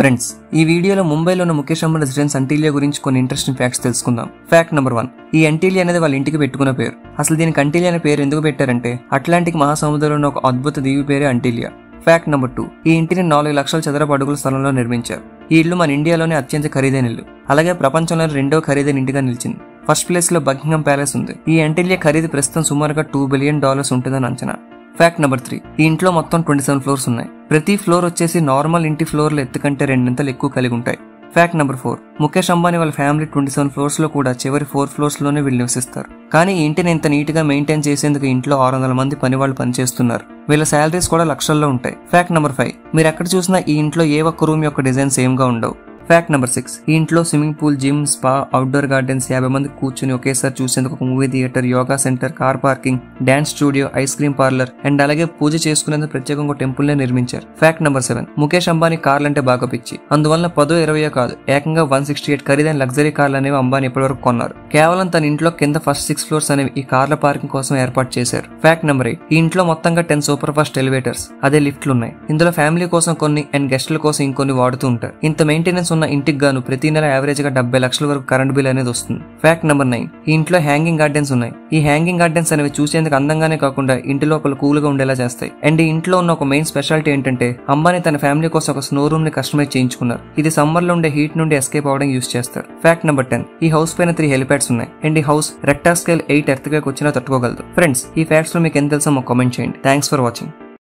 Friends, ఈ వీడియోలో ముంబైలో ఉన్న ముఖేష్ అంబానీ రెసిడెన్స్ అంటిలియా గురించి కొన్ని ఇంట్రెస్టింగ్ ఫ్యాక్ట్స్ తెలుసుకుందాం. Fact number 1. ఈ అంటిలియా అనేది వాళ్ళ ఇంటికి పెట్టుకున్న పేరు. అసలు దీనికి అంటిలియా అనే పేరు ఎందుకు పెట్టారంటే అట్లాంటిక్ మహాసముద్రంలో ఉన్న ఒక అద్భుత దీవి పేరే అంటిలియా. Fact number 2. ఈ ఇంటిని 4 లక్షల చదరపు అడుగుల స్థలంలో నిర్మించారు. ఈ ఇల్లు మన ఇండియాలోనే అత్యంత ఖరీదైన ఇల్లు, అలాగే ప్రపంచంలోనే 2వ ఖరీదైన ఇంటిగా నిలిచింది. ఫస్ట్ ప్లేస్ లో బకింగ్హామ్ ప్యాలెస్ ఉంది. ఈ అంటిలియా ఖరీదు ప్రస్తుతం సుమారుగా $2 బిలియన్ ఉంటుందని అంచనా. Fact number 3. ఈ ఇంట్లో మొత్తం 27 ఫ్లోర్స్ ఉన్నాయి. ప్రతి ఫ్లోర్ వచ్చేసి నార్మల్ ఇంటి ఫ్లోర్ల ఎత్తు కంటే 2 ఎక్కువ కలిగి ఉంటాయి. Fact number 4. ముఖేష్ అంబానీ వాళ్ళ ఫ్యామిలీ 27 ఫ్లోర్స్ లో కూడా చివరి 4 ఫ్లోర్స్ లోనే వీళ్ళు నివసిస్తారు. కానీ ఈ ఇంటిని ఇంత నీట్ గా మెయింటైన్ చేసేందుకు ఇంట్లో 600 మంది పని వాళ్ళు పనిచేస్తున్నారు. వీళ్ళ శాలరీస్ కూడా లక్షల్లో ఉంటాయి. Fact number 5. మీరు ఎక్కడ చూసినా ఈ ఇంట్లో ఏ ఒక్క రూమ్ యొక్క డిజైన్ సేమ్ గా ఉండవు. Fact number 6. ఈ ఇంట్లో swimming pool, gym, spa, outdoor gardens, 50 మంది కూర్చుని ఒకేసారి చూసేందుకు ఒక movie theatre, yoga centre, car parking, dance studio, ice cream parlour and అలాగే పూజ చేసుకునేందుకు ప్రత్యేకంగా టెంపుల్ నే నిర్మించారు. Fact number 7. ముఖేష్ అంబానీ కార్లు అంటే బాగా పిచ్చి. అందువల్ల 10-20 కాదు, ఏకంగా 168 ఖరీదైన లగ్జరీ కార్లు అనేవి అంబానీ ఇప్పటివరకు కొన్నారు. కేవలం తన ఇంట్లో కింద ఫస్ట్ 6 ఫ్లోర్స్ అనేవి ఈ కార్ల పార్కింగ్ కోసం ఏర్పాటు చేశారు. Fact number 8. ఈ ఇంట్లో మొత్తంగా 10 సూపర్ ఫాస్ట్ ఎలివేటర్స్, అదే లిఫ్ట్లు ఉన్నాయి. ఇందులో ఫ్యామిలీ కోసం కొన్ని అండ్ గెస్టుల కోసం ఇంకొన్ని వాడుతూ ఉంటారు. ఇంత మెయింటెనెన్స్ ఉన్న ఇంటికి గాను ప్రతి నెల యావరేజ్ గా 70 లక్షల వరకు కరెంట్ బిల్ అనేది వస్తుంది. Fact number 9. ఈ ఇంట్లో హ్యాంగింగ్ గార్డెన్స్ ఉన్నాయి. ఈ హ్యాంగింగ్ గార్డెన్స్ అనేవి చూసేందుకు అందంగానే కాకుండా ఇంటి లోపల కూల్ గా ఉండేలా చేస్తాయి. అండ్ ఈ ఇంట్లో ఉన్న ఒక మెయిన్ స్పెషాలిటీ ఏంటంటే అంబానీ తన ఫ్యామిలీ కోసం ఒక స్నో రూమ్ ని కస్టమైజ్ చేయించుకున్నారు. ఇది సమ్మర్ లో ఉండే హీట్ నుండి ఎస్కేప్ అవడానికి యూస్ చేస్తారు. Fact number 10. ఈ హౌస్ పైన 3 హెలిప్యాడ్స్ ఉన్నాయి. అండ్ ఈ house rector scale 8 earth quake వచ్చినా తట్టుకోగలదు. ఫ్రెండ్స్, ఈ ఫ్యాక్ట్స్ లో మీకు ఎంత తెలుసో మాకు కామెంట్ చేయండి. Thanks for watching.